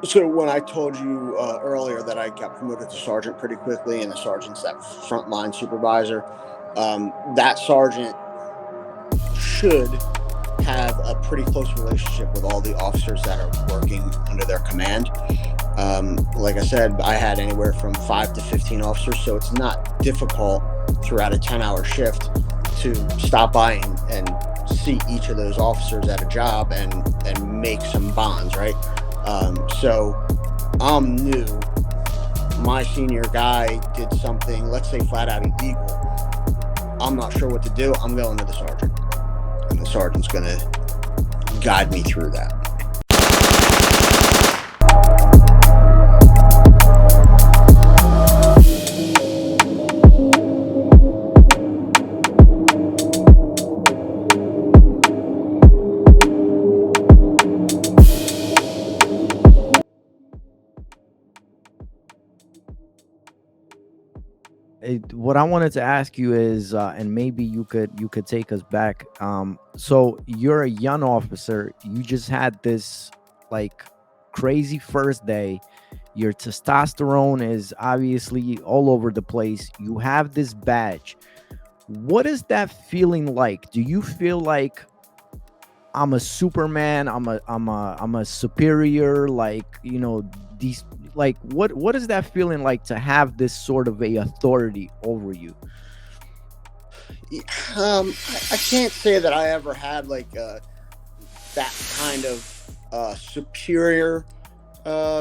So when I told you earlier that I got promoted to sergeant pretty quickly, and the sergeant's that frontline supervisor, that sergeant should have a pretty close relationship with all the officers that are working under their command. Like I said, I had anywhere from 5 to 15 officers, so it's not difficult throughout a 10-hour shift to stop by and see each of those officers at a job and make some bonds, right? So I'm new. My senior guy did something, let's say flat out illegal. I'm not sure what to do. I'm going to the sergeant, and the sergeant's going to guide me through that. What I wanted to ask you is, and maybe you could take us back. So you're a young officer. You just had this like crazy first day. Your testosterone is obviously all over the place. You have this badge. What is that feeling like? Do you feel like I'm a Superman? I'm a superior. Like these. Like what is that feeling like to have this sort of a authority over you? I can't say that I ever had like that kind of superior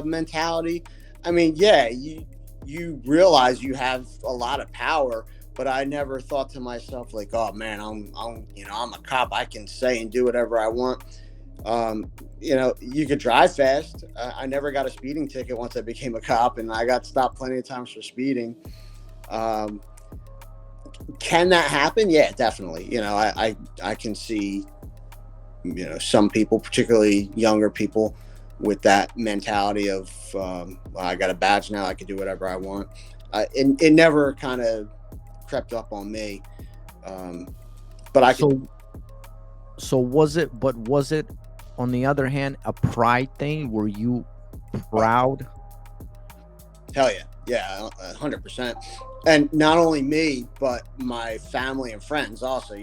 mentality. I mean, yeah, you realize you have a lot of power, but I never thought to myself like, oh man, I'm a cop. I can say and do whatever I want. Um, you could drive fast. I never got a speeding ticket once I became a cop, and I got stopped plenty of times for speeding. Um, can that happen? Yeah, definitely. I can see some people, particularly younger people, with that mentality of well, I got a badge now, I can do whatever I want. It never kind of crept up on me, um, but I could. So was it on the other hand a pride thing? Were you Oh, proud? hell yeah, yeah, 100%. And not only me, but my family and friends also.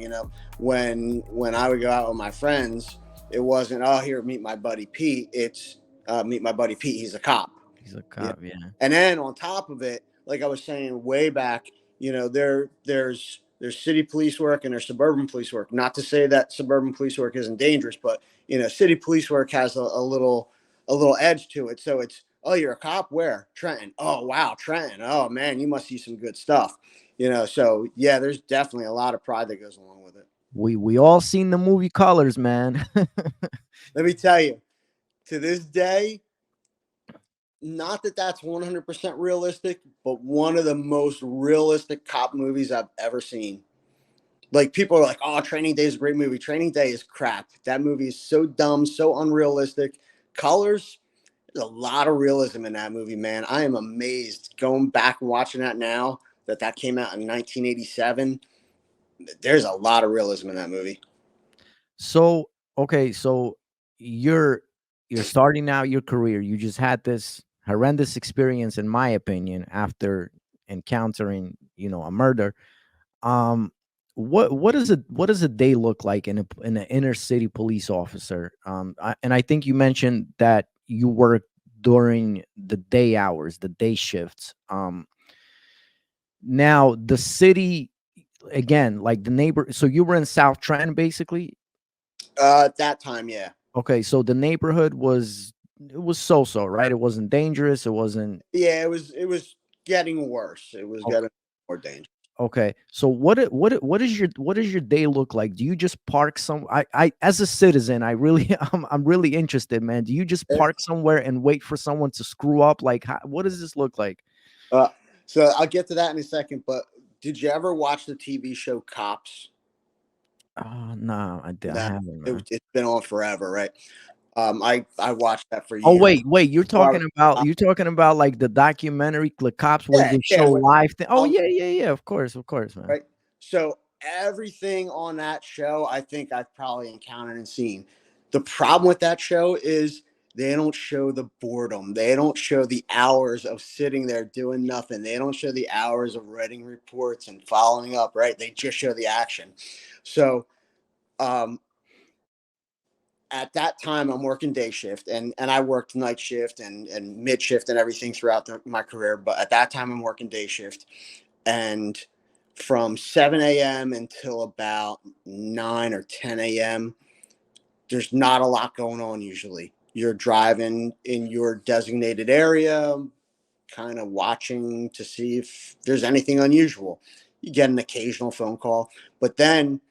When I would go out with my friends, it wasn't, oh, here, meet my buddy Pete. It's meet my buddy Pete. He's a cop. He's a Yeah. cop, yeah. And then on top of it, like I was saying way back, there's city police work and there's suburban police work. Not to say that suburban police work isn't dangerous, but city police work has a little edge to it. So it's, oh, you're a cop, where? Trenton. Oh wow, Trenton. Oh man, you must see some good stuff. So yeah, there's definitely a lot of pride that goes along with it. We all seen the movie Colors, man. Let me tell you, to this day, not that that's 100% realistic, but one of the most realistic cop movies I've ever seen. Like, people are like, oh, Training Day is a great movie. Training Day is crap. That movie is so dumb, so unrealistic. Colors, there's a lot of realism in that movie, man. I am amazed going back and watching that now, that came out in 1987. There's a lot of realism in that movie. So okay, so you're you're starting out your career. You just had this horrendous experience, in my opinion, after encountering, a murder. Um, what does a day look like in an inner city police officer? And I think you mentioned that you work during the day hours, the day shifts. Now the city, again, like the neighbor. So you were in South Trenton, basically. At that time, yeah. Okay, so the neighborhood was so, right? It wasn't dangerous. It wasn't. Yeah, it was getting worse. It was getting more dangerous. Okay. So what does your day look like? Do you just park some I as a citizen, I really I'm really interested, man. Do you just park somewhere and wait for someone to screw up? Like what does this look like? Uh, so I'll get to that in a second. But did you ever watch the TV show Cops? Oh, no, I That haven't, it, man. it's been on forever, right? I watched that for Oh, years. wait, you're Before I talking about was- you're talking about like the documentary, the cops where yeah, they yeah. show live thing. Oh Um, yeah, yeah, yeah. Of course, man. right. So everything on that show, I think I've probably encountered and seen. The problem with that show is They don't show the boredom. They don't show the hours of sitting there doing nothing. They don't show the hours of writing reports and following up, right? They just show the action. So, um, at that time, I'm working day shift, and I worked night shift and mid shift and everything throughout my career. But at that time, I'm working day shift, and from 7 a.m. until about 9 or 10 a.m., there's not a lot going on usually. You're driving in your designated area, kind of watching to see if there's anything unusual. You get an occasional phone call, but then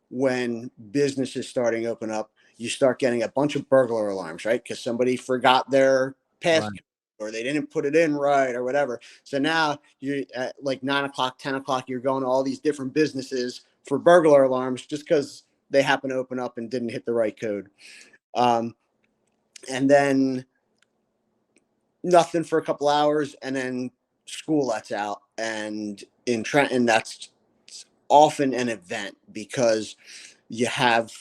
when business is starting to open up, you start getting a bunch of burglar alarms, right? Because somebody forgot their Right. passcode or they didn't put it in right or whatever. So now you at like 9 o'clock, 10 o'clock, you're going to all these different businesses for burglar alarms just because they happen to open up and didn't hit the right code. Um, and then nothing for a couple hours, and then school lets out. And in Trenton, that's often an event because you have,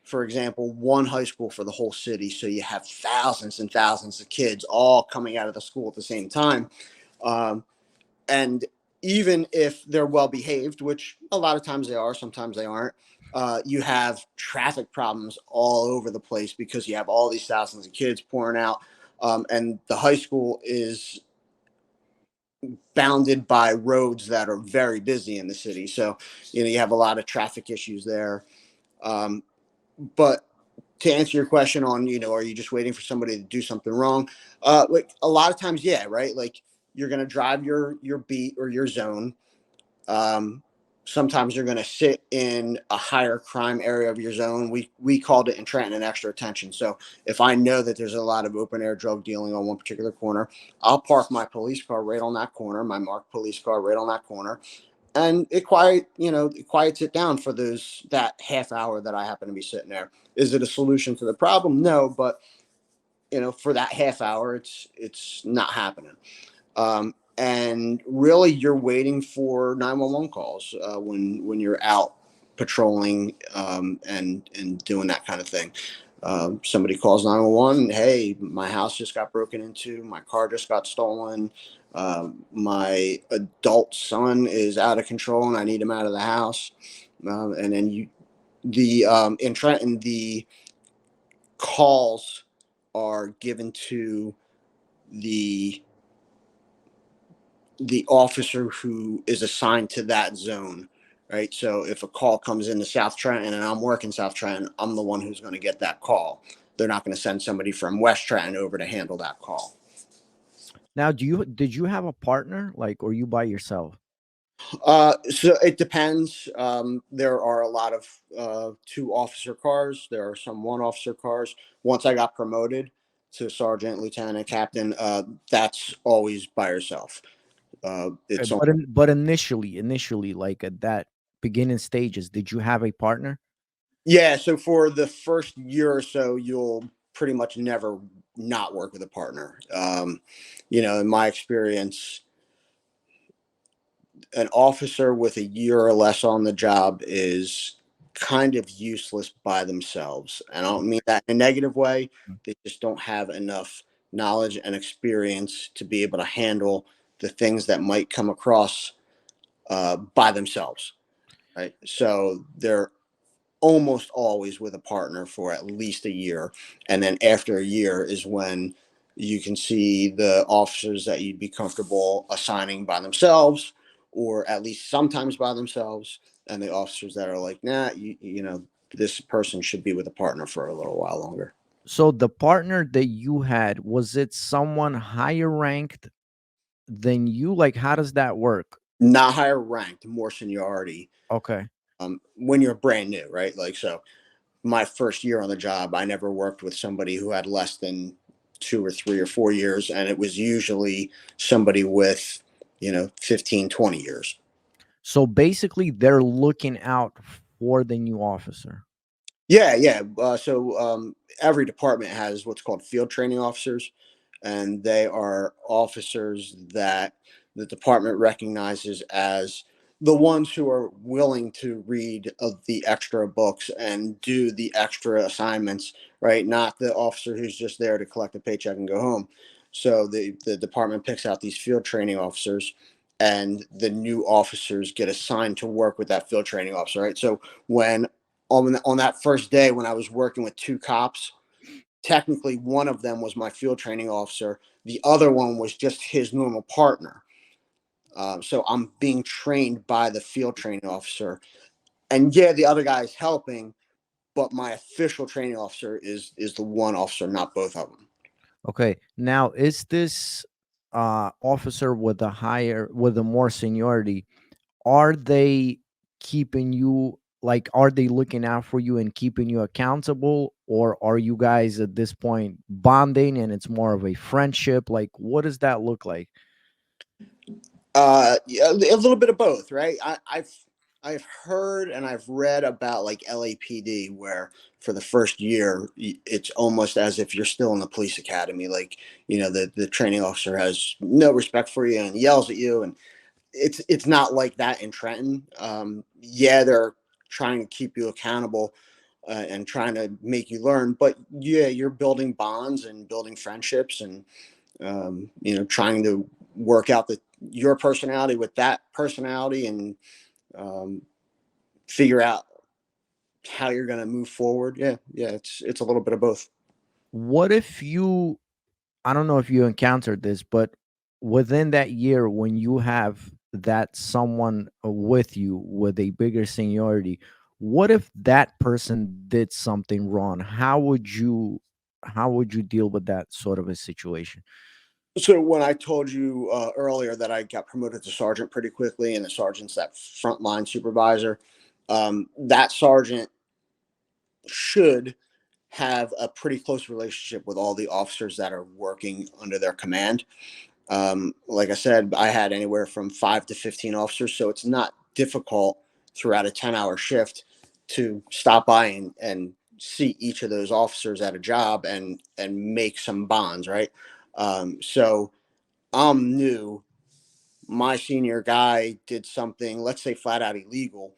for example, one high school for the whole city. So you have thousands and thousands of kids all coming out of the school at the same time. Um, and even if they're well behaved, which a lot of times they are, sometimes they aren't, you have traffic problems all over the place because you have all these thousands of kids pouring out. And the high school is bounded by roads that are very busy in the city. So, you have a lot of traffic issues there. Um, but to answer your question on, are you just waiting for somebody to do something wrong? Like a lot of times, yeah, right. Like you're going to drive your beat or your zone. Um, Sometimes you're going to sit in a higher crime area of your zone. We called it in Trenton an extra attention. So if I know that there's a lot of open air drug dealing on one particular corner, I'll park my police car right on that corner, my marked police car right on that corner, and it quiets it down for that half hour that I happen to be sitting there. Is it a solution to the problem? No, but for that half hour, it's not happening. And really, you're waiting for 911 calls when you're out patrolling, and doing that kind of thing. Somebody calls 911. Hey, my house just got broken into. My car just got stolen. My adult son is out of control, and I need him out of the house. And then in Trenton, the calls are given to the the officer who is assigned to that zone, right? So if a call comes into South Trenton and I'm working South Trenton, I'm the one who's going to get that call. They're not going to send somebody from West Trenton over to handle that call. Now, did you have a partner, like, or you by yourself? So it depends. There are a lot of two officer cars. There are some one officer cars. Once I got promoted to sergeant, lieutenant, captain, that's always by yourself. Okay, It's but initially, like at that beginning stages, did you have a partner? Yeah, so for the first year or so, you'll pretty much never not work with a partner. In my experience, an officer with a year or less on the job is kind of useless by themselves. And I don't mean that in a negative way. Mhm. They just don't have enough knowledge and experience to be able to handle the things that might come across by themselves. Right. So they're almost always with a partner for at least a year. And then after a year is when you can see the officers that you'd be comfortable assigning by themselves, or at least sometimes by themselves, and the officers that are like, nah, this person should be with a partner for a little while longer. So the partner that you had, was it someone higher ranked than you? Like, how does that work? Not higher ranked, more seniority. Okay. When you're brand new, right? Like, so my first year on the job, I never worked with somebody who had less than 2 or 3 or 4 years. And it was usually somebody with, 15, 20 years. So basically, they're looking out for the new officer. Yeah, yeah. So every department has what's called field training officers, and they are officers that the department recognizes as the ones who are willing to read the extra books and do the extra assignments, right? Not the officer who's just there to collect a paycheck and go home. So the department picks out these field training officers, and the new officers get assigned to work with that field training officer, right? So when on that first day when I was working with two cops, technically one of them was my field training officer. The other one was just his normal partner. So I'm being trained by the field training officer, and yeah, the other guy is helping, but my official training officer is the one officer, not both of them. Okay. Now, is this officer with a higher, with a more seniority, are they keeping you, like, are they looking out for you and keeping you accountable, or are you guys at this point bonding and it's more of a friendship? Like, what does that look like? Yeah, a little bit of both, right? I've heard and I've read about like LAPD, where for the first year it's almost as if you're still in the police academy. Like, the training officer has no respect for you and yells at you, and it's not like that in Trenton. Yeah, they're trying to keep you accountable, and trying to make you learn, but yeah, you're building bonds and building friendships, and trying to work out your personality with that personality, and um, figure out how you're going to move forward. Yeah, yeah, it's a little bit of both. What if you, I don't know if you encountered this, but within that year, when you have that someone with you with a bigger seniority, what if that person did something wrong? How would you deal with that sort of a situation? So when I told you earlier that I got promoted to sergeant pretty quickly, and the sergeant's that frontline supervisor, that sergeant should have a pretty close relationship with all the officers that are working under their command. Like I said, I had anywhere from 5 to 15 officers, so it's not difficult throughout a 10-hour shift to stop by and see each of those officers at a job and make some bonds, right? So I'm new. My senior guy did something, let's say flat out illegal.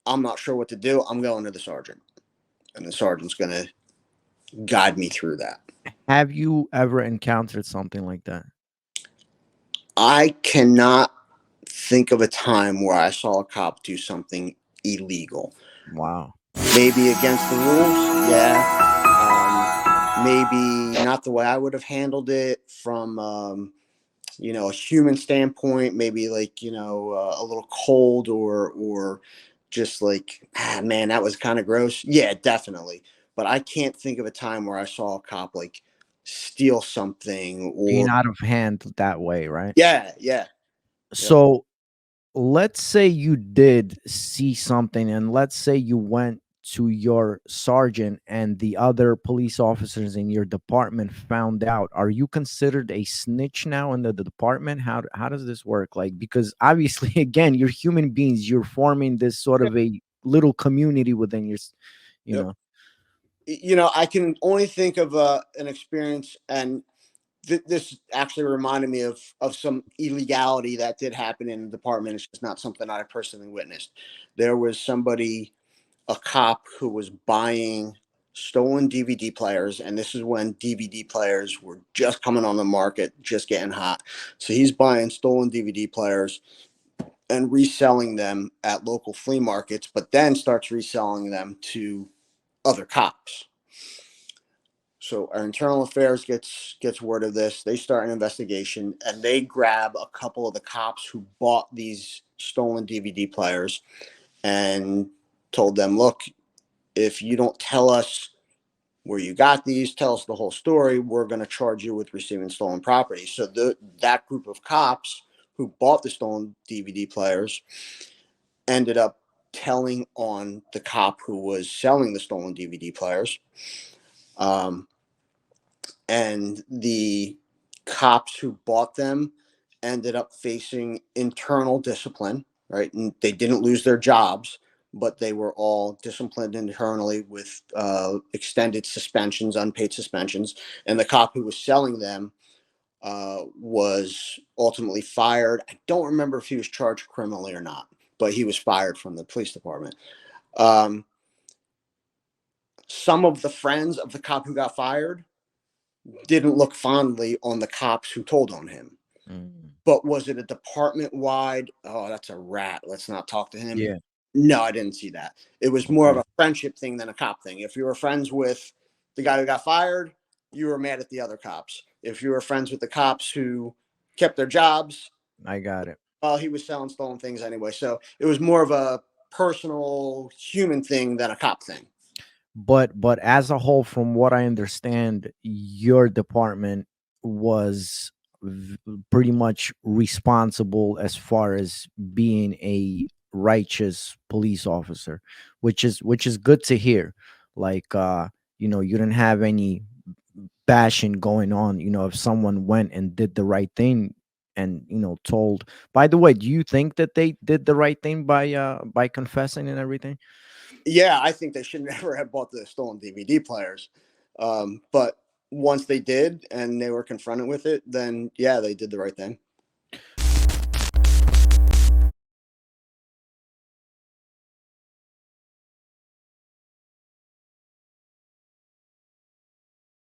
I'm not sure what to do. I'm going to the sergeant, and the sergeant's going to guide me through that. Have you ever encountered something like that? I cannot think of a time where I saw a cop do something illegal. Wow. Maybe against the rules, yeah. Maybe not the way I would have handled it from a human standpoint. Maybe like a little cold, or just like, man, that was kind of gross. Yeah, definitely. But I can't think of a time where I saw a cop like steal something Being or out of hand that way, right? yeah, yeah, yep. So let's say you did see something, and let's say you went to your sergeant and the other police officers in your department found out. Are you considered a snitch now in the department? How does this work? Like, because obviously again, you're human beings, you're forming this sort of a little community within your you Yep. know. I can only think of an experience, and this actually reminded me of some illegality that did happen in the department. It's just not something I personally witnessed. There was somebody, a cop, who was buying stolen DVD players, and this is when DVD players were just coming on the market, just getting hot. So he's buying stolen DVD players and reselling them at local flea markets, but then starts reselling them to other cops. So our internal affairs gets word of this. They start an investigation, and they grab a couple of the cops who bought these stolen DVD players and told them, "Look, if you don't tell us where you got these, tell us the whole story, we're going to charge you with receiving stolen property." So that group of cops who bought the stolen DVD players ended up telling on the cop who was selling the stolen DVD players. Um, and the cops who bought them ended up facing internal discipline, right? And they didn't lose their jobs, but they were all disciplined internally with extended suspensions, unpaid suspensions. And the cop who was selling them was ultimately fired. I don't remember if he was charged criminally or not, but he was fired from the police department. Some of the friends of the cop who got fired didn't look fondly on the cops who told on him. Mm. But was it a department wide? Oh, that's a rat. Let's not talk to him. Yeah. No, I didn't see that. It was more of Okay. a friendship thing than a cop thing. If you were friends with the guy who got fired, you were mad at the other cops. If you were friends with the cops who kept their jobs, I got it. well, he was selling stolen things anyway. So it was more of a personal human thing than a cop thing. But as a whole, from what I understand, your department was pretty much responsible as far as being a righteous police officer, which is good to hear. Like you didn't have any bashing going on. If someone went and did the right thing and told, by the way, do you think that they did the right thing by confessing and everything? Yeah, I think they should never have bought the stolen DVD players. But once they did and they were confronted with it, then yeah, they did the right thing.